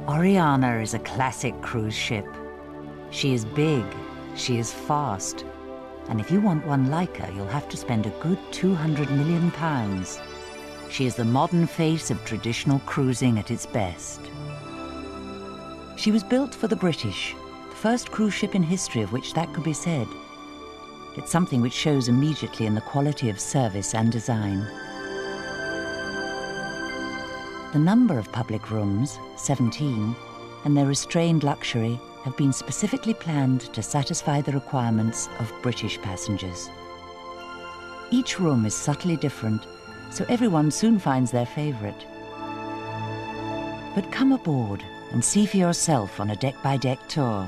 ORIANA is a classic cruise ship. She is big, she is fast, and if you want one like her, you'll have to spend a good £200 million. She is the modern face of traditional cruising at its best. She was built for the British, the first cruise ship in history of which that could be said. It's something which shows immediately in the quality of service and design. The number of public rooms, 17, and their restrained luxury have been specifically planned to satisfy the requirements of British passengers. Each room is subtly different, so everyone soon finds their favourite. But come aboard and see for yourself on a deck-by-deck tour.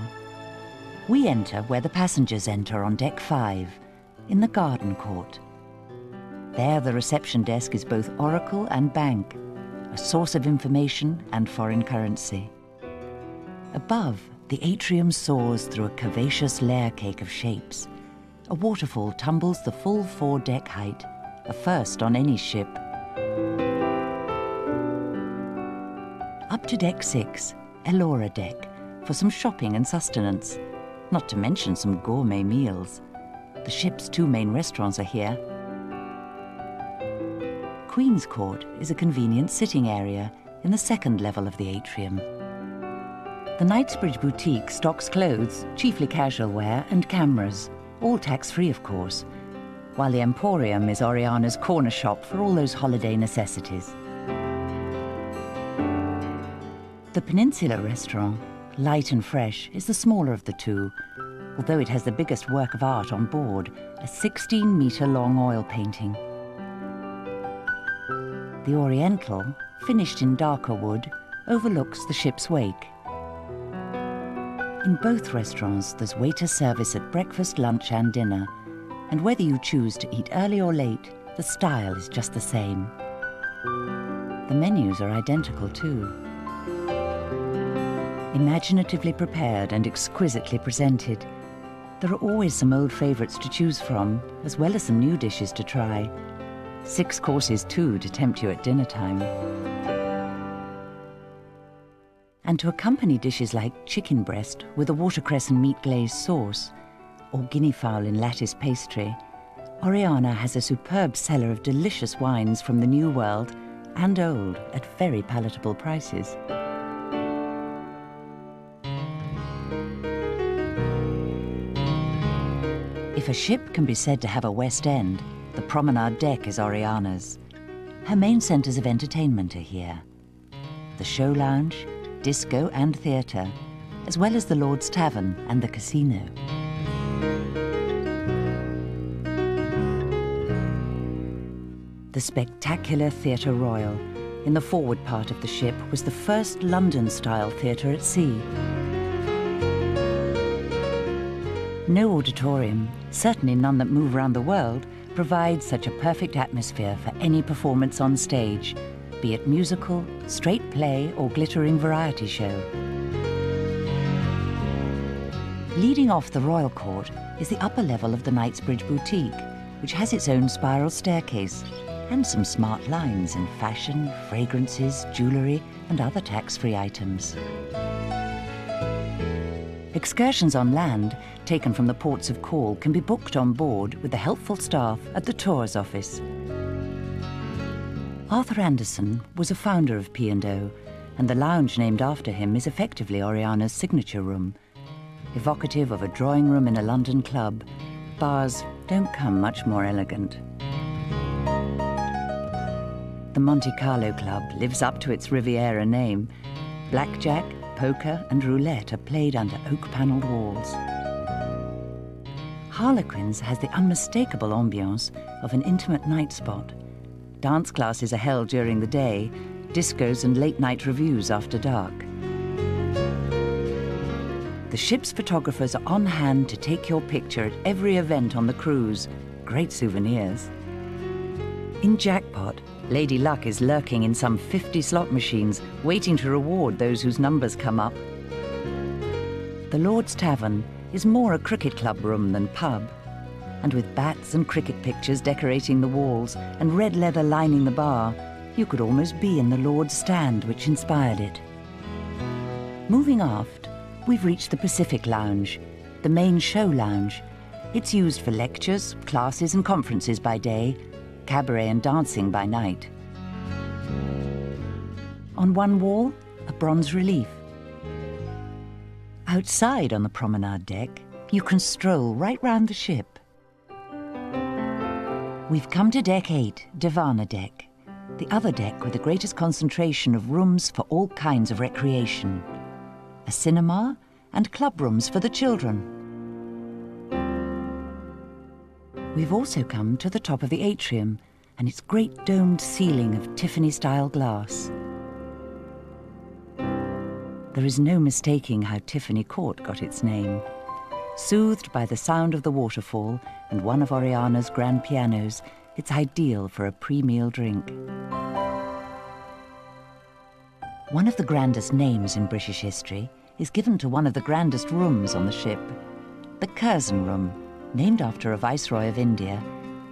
We enter where the passengers enter on Deck 5, in the garden court. There the reception desk is both oracle and bank, a source of information and foreign currency. Above, the atrium soars through a curvaceous layer cake of shapes. A waterfall tumbles the full 4-deck height, a first on any ship. Up to Deck 6, Elora Deck, for some shopping and sustenance, not to mention some gourmet meals. The ship's 2 main restaurants are here. Queen's Court is a convenient sitting area in the 2nd level of the atrium. The Knightsbridge Boutique stocks clothes, chiefly casual wear, and cameras, all tax-free of course, while the Emporium is ORIANA's corner shop for all those holiday necessities. The Peninsula Restaurant, light and fresh, is the smaller of the two, although it has the biggest work of art on board, a 16-metre-long oil painting. The Oriental, finished in darker wood, overlooks the ship's wake. In both restaurants, there's waiter service at breakfast, lunch and dinner, and whether you choose to eat early or late, the style is just the same. The menus are identical too. Imaginatively prepared and exquisitely presented, there are always some old favourites to choose from, as well as some new dishes to try. 6 courses too to tempt you at dinner time. And to accompany dishes like chicken breast with a watercress and meat glazed sauce, or guinea fowl in lattice pastry, ORIANA has a superb cellar of delicious wines from the New World and old at very palatable prices. If a ship can be said to have a West End, the promenade deck is ORIANA's. Her main centres of entertainment are here. The show lounge, disco and theatre, as well as the Lord's Tavern and the casino. The spectacular Theatre Royal, in the forward part of the ship, was the first London-style theatre at sea. No auditorium, certainly none that move around the world, provides such a perfect atmosphere for any performance on stage, be it musical, straight play or glittering variety show. Leading off the Royal Court is the upper level of the Knightsbridge Boutique, which has its own spiral staircase and some smart lines in fashion, fragrances, jewellery and other tax-free items. Excursions on land, taken from the ports of call, can be booked on board with the helpful staff at the tours office. Arthur Anderson was a founder of P&O, and the lounge named after him is effectively ORIANA's signature room. Evocative of a drawing room in a London club, bars don't come much more elegant. The Monte Carlo Club lives up to its Riviera name. Blackjack, poker and roulette are played under oak-panelled walls. Harlequins has the unmistakable ambiance of an intimate night spot. Dance classes are held during the day, discos and late-night revues after dark. The ship's photographers are on hand to take your picture at every event on the cruise. Great souvenirs. In Jackpot, Lady Luck is lurking in some 50 slot machines, waiting to reward those whose numbers come up. The Lord's Tavern is more a cricket club room than pub, and with bats and cricket pictures decorating the walls and red leather lining the bar, you could almost be in the Lord's stand which inspired it. Moving aft, we've reached the Pacific Lounge, the main show lounge. It's used for lectures, classes and conferences by day, cabaret and dancing by night. On one wall, a bronze relief. Outside on the promenade deck, you can stroll right round the ship. We've come to Deck 8, Divana Deck, the other deck with the greatest concentration of rooms for all kinds of recreation. A cinema and club rooms for the children. We've also come to the top of the atrium and its great domed ceiling of Tiffany-style glass. There is no mistaking how Tiffany Court got its name. Soothed by the sound of the waterfall and one of Oriana's grand pianos, it's ideal for a pre-meal drink. One of the grandest names in British history is given to one of the grandest rooms on the ship. The Curzon Room, named after a Viceroy of India,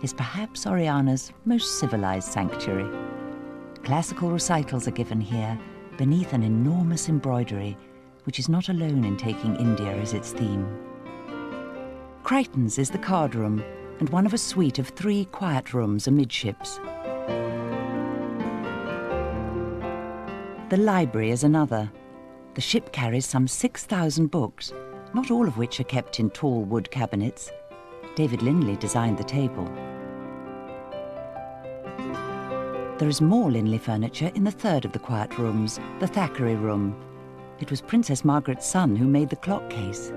is perhaps Oriana's most civilized sanctuary. Classical recitals are given here, beneath an enormous embroidery, which is not alone in taking India as its theme. Crichton's is the card room, and one of a suite of 3 quiet rooms amidships. The library is another. The ship carries some 6,000 books, not all of which are kept in tall wood cabinets. David Lindley designed the table. There is more Linley furniture in the third of the quiet rooms, the Thackeray room. It was Princess Margaret's son who made the clock case.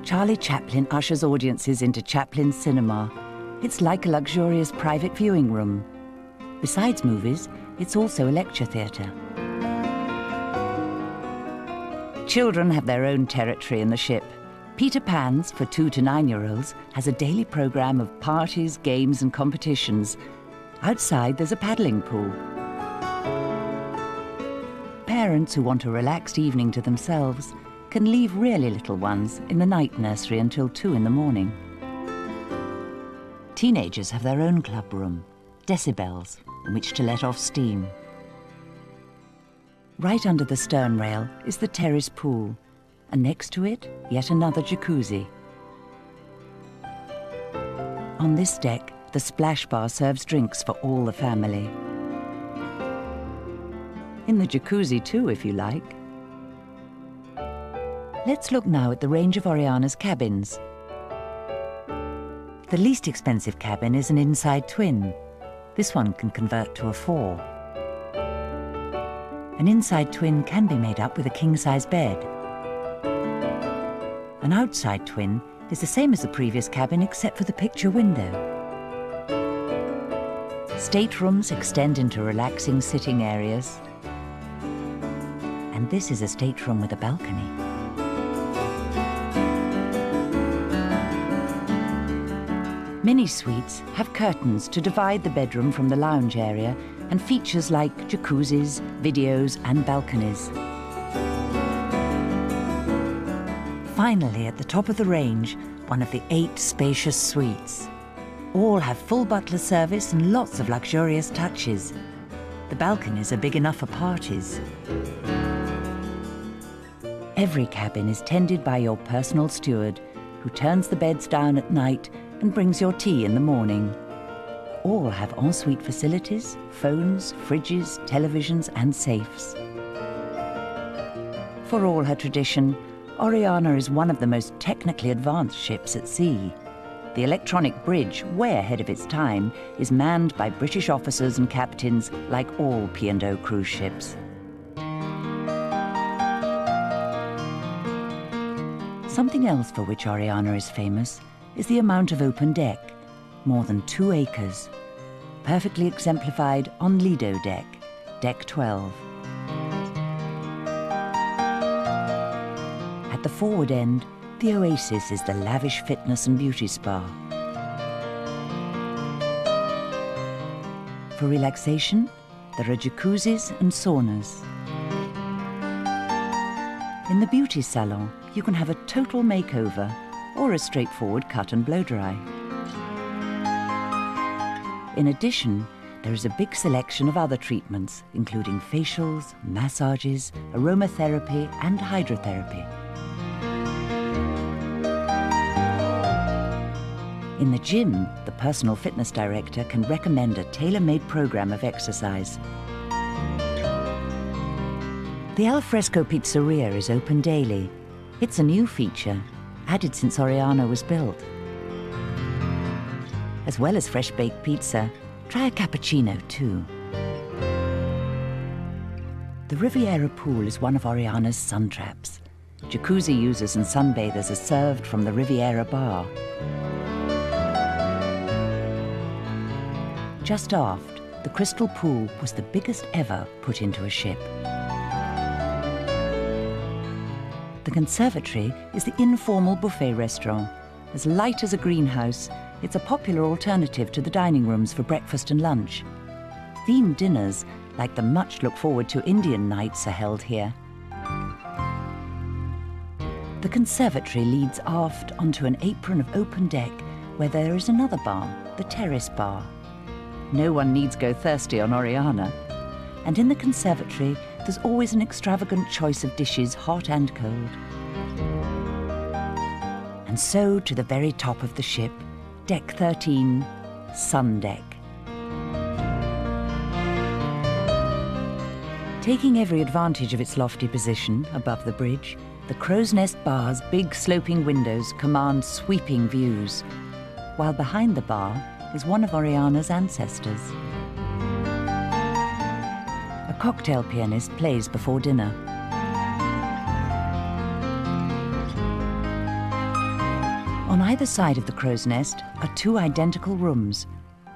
Charlie Chaplin ushers audiences into Chaplin's cinema. It's like a luxurious private viewing room. Besides movies, it's also a lecture theatre. Children have their own territory in the ship. Peter Pan's, for 2 to 9-year-olds, has a daily programme of parties, games and competitions. Outside, there's a paddling pool. Parents who want a relaxed evening to themselves can leave really little ones in the night nursery until 2 in the morning. Teenagers have their own club room, decibels, in which to let off steam. Right under the stern rail is the terrace pool, and next to it, yet another jacuzzi. On this deck, the splash bar serves drinks for all the family. In the jacuzzi too, if you like. Let's look now at the range of Oriana's cabins. The least expensive cabin is an inside twin. This one can convert to a 4. An inside twin can be made up with a king-size bed. An outside twin is the same as the previous cabin except for the picture window. Staterooms extend into relaxing sitting areas. And this is a stateroom with a balcony. Many suites have curtains to divide the bedroom from the lounge area and features like jacuzzis, videos and balconies. Finally, at the top of the range, one of the 8 spacious suites. All have full butler service and lots of luxurious touches. The balconies are big enough for parties. Every cabin is tended by your personal steward, who turns the beds down at night and brings your tea in the morning. All have ensuite facilities, phones, fridges, televisions and safes. For all her tradition, Oriana is one of the most technically advanced ships at sea. The electronic bridge, way ahead of its time, is manned by British officers and captains like all P&O cruise ships. Something else for which Oriana is famous is the amount of open deck, more than 2 acres, perfectly exemplified on Lido Deck, Deck 12. At the forward end, the Oasis is the lavish fitness and beauty spa. For relaxation, there are jacuzzis and saunas. In the beauty salon, you can have a total makeover or a straightforward cut and blow dry. In addition, there is a big selection of other treatments, including facials, massages, aromatherapy, and hydrotherapy. In the gym, the personal fitness director can recommend a tailor-made program of exercise. The Alfresco Pizzeria is open daily. It's a new feature, added since Oriana was built. As well as fresh-baked pizza, try a cappuccino too. The Riviera pool is one of Oriana's sun traps. Jacuzzi users and sunbathers are served from the Riviera bar. Just aft, the crystal pool was the biggest ever put into a ship. The conservatory is the informal buffet restaurant. As light as a greenhouse, it's a popular alternative to the dining rooms for breakfast and lunch. Themed dinners, like the much looked-forward-to Indian nights, are held here. The conservatory leads aft onto an apron of open deck where there is another bar, the terrace bar. No one needs go thirsty on Oriana. And in the conservatory, there's always an extravagant choice of dishes, hot and cold. And so to the very top of the ship, Deck 13, Sun Deck. Taking every advantage of its lofty position above the bridge, the Crow's Nest Bar's big sloping windows command sweeping views, while behind the bar is one of Oriana's ancestors. A cocktail pianist plays before dinner. On either side of the Crow's Nest are two identical rooms.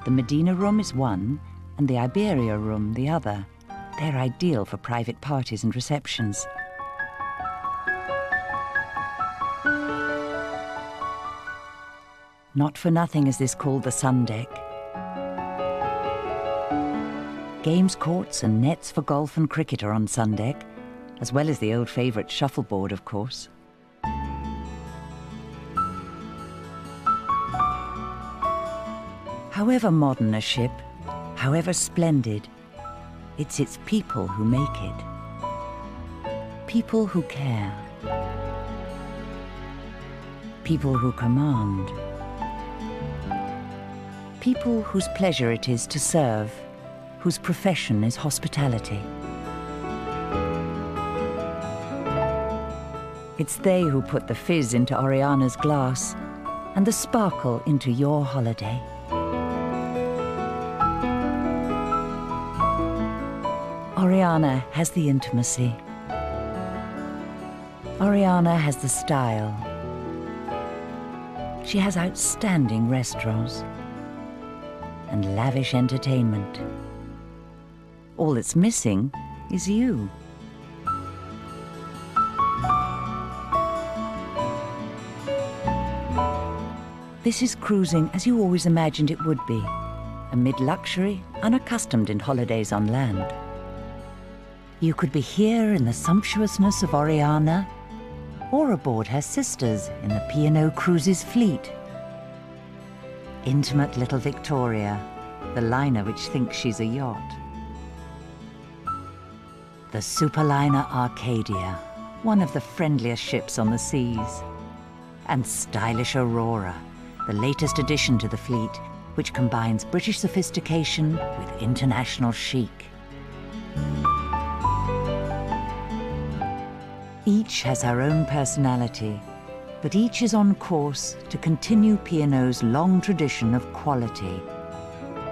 The Medina room is one, and the Iberia room the other. They're ideal for private parties and receptions. Not for nothing is this called the Sun Deck. Games courts and nets for golf and cricket are on Sun Deck, as well as the old favourite shuffleboard, of course. However modern a ship, however splendid, it's its people who make it. People who care. People who command. People whose pleasure it is to serve, whose profession is hospitality. It's they who put the fizz into Oriana's glass and the sparkle into your holiday. Oriana has the intimacy. Oriana has the style. She has outstanding restaurants and lavish entertainment. All that's missing is you. This is cruising as you always imagined it would be, amid luxury unaccustomed in holidays on land. You could be here in the sumptuousness of Oriana, or aboard her sisters in the P&O Cruises fleet. Intimate little Victoria, the liner which thinks she's a yacht. The superliner Arcadia, one of the friendliest ships on the seas. And stylish Aurora, the latest addition to the fleet, which combines British sophistication with international chic. Each has her own personality, but each is on course to continue P&O's long tradition of quality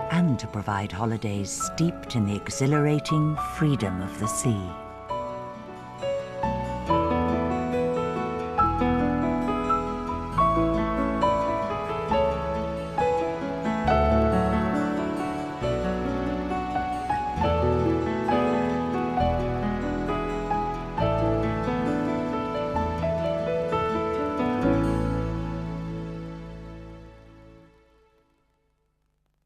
and to provide holidays steeped in the exhilarating freedom of the sea.